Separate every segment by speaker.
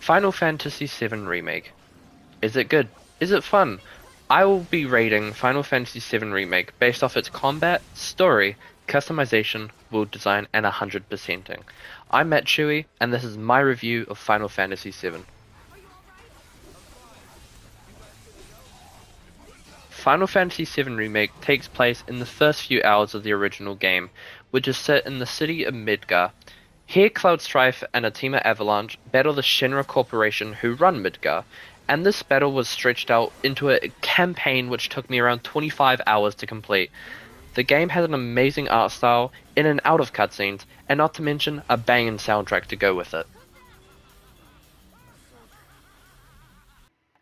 Speaker 1: Final Fantasy VII Remake. Is it good? Is it fun? I will be rating Final Fantasy VII Remake based off its combat, story, customization, world design, and 100%ing. I'm Matt Chewy, and this is my review of Final Fantasy VII. Final Fantasy VII Remake takes place in the first few hours of the original game, which is set in the city of Midgar. Here Cloud Strife and a team of Avalanche battle the Shinra Corporation who run Midgar, and this battle was stretched out into a campaign which took me around 25 hours to complete. The game has an amazing art style, in and out of cutscenes, and not to mention a banging soundtrack to go with it.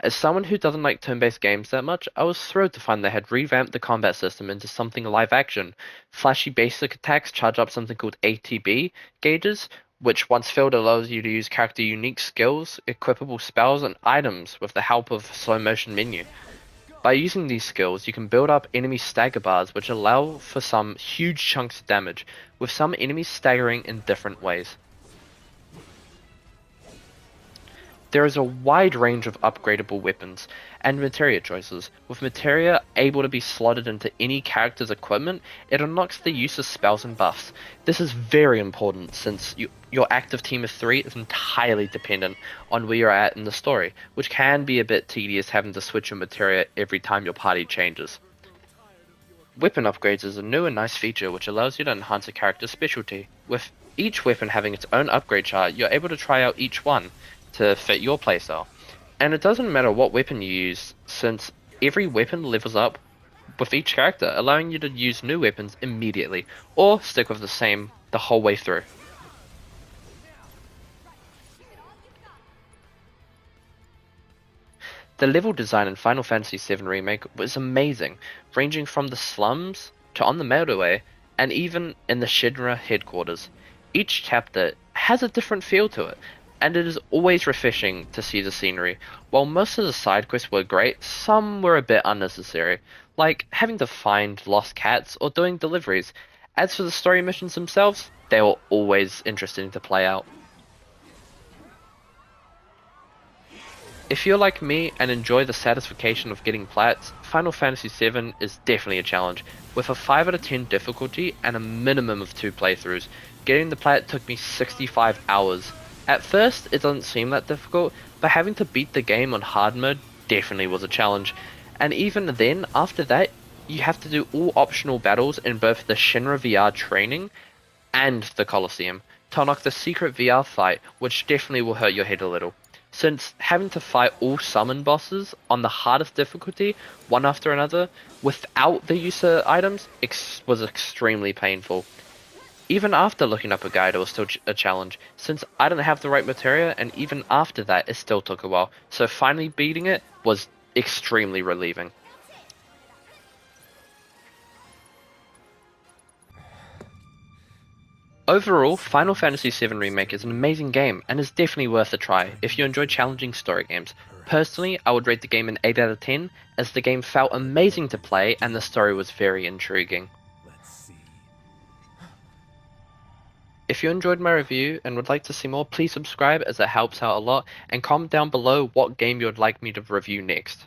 Speaker 1: As someone who doesn't like turn-based games that much, I was thrilled to find they had revamped the combat system into something live action. Flashy basic attacks charge up something called ATB gauges, which once filled allows you to use character unique skills, equipable spells, and items with the help of slow motion menu. By using these skills, you can build up enemy stagger bars which allow for some huge chunks of damage, with some enemies staggering in different ways. There is a wide range of upgradable weapons and materia choices. With materia able to be slotted into any character's equipment, it unlocks the use of spells and buffs. This is very important since your active team of 3 is entirely dependent on where you're at in the story, which can be a bit tedious having to switch your materia every time your party changes. Weapon upgrades is a new and nice feature which allows you to enhance a character's specialty. With each weapon having its own upgrade chart, you're able to try out each one to fit your playstyle. And it doesn't matter what weapon you use, since every weapon levels up with each character, allowing you to use new weapons immediately, or stick with the same the whole way through. The level design in Final Fantasy VII Remake was amazing, ranging from the slums to on the motorway, and even in the Shinra headquarters. Each chapter has a different feel to it, and it is always refreshing to see the scenery. While most of the side quests were great, some were a bit unnecessary, like having to find lost cats or doing deliveries. As for the story missions themselves, they were always interesting to play out. If you're like me and enjoy the satisfaction of getting plats, Final Fantasy VII is definitely a challenge. With a 5 out of 10 difficulty and a minimum of 2 playthroughs, getting the plat took me 65 hours. At first, it doesn't seem that difficult, but having to beat the game on hard mode definitely was a challenge. And even then, after that, you have to do all optional battles in both the Shinra VR training and the Colosseum to unlock the secret VR fight, which definitely will hurt your head a little. Since having to fight all summon bosses on the hardest difficulty, one after another, without the use of items, was extremely painful. Even after looking up a guide, it was still a challenge, since I didn't have the right materia, and even after that, it still took a while, so finally beating it was extremely relieving. Overall, Final Fantasy VII Remake is an amazing game, and is definitely worth a try if you enjoy challenging story games. Personally, I would rate the game an 8 out of 10, as the game felt amazing to play and the story was very intriguing. If you enjoyed my review and would like to see more, please subscribe as it helps out a lot, and comment down below what game you would like me to review next.